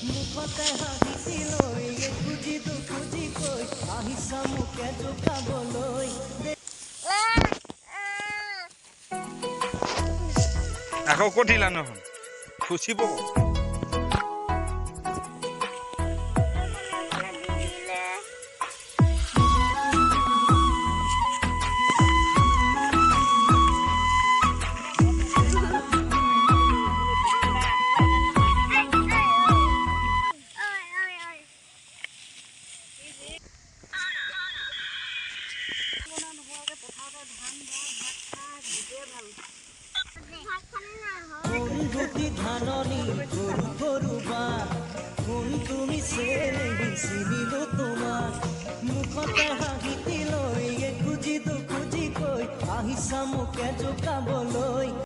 মুখতে হাঁহিছিল খুজি দুখুজি কৈ আহিছা মোকে জোকাবলৈ আকৌ কঠিলা নহয় খুচিব দুটি ধাননি গরু গরু বা কোন তুমি চিনিলো তোমার মুখতে হাঁহিতি লৈ খুজি দুখুজি কৈ আহিছা মোকে জোকাবলৈ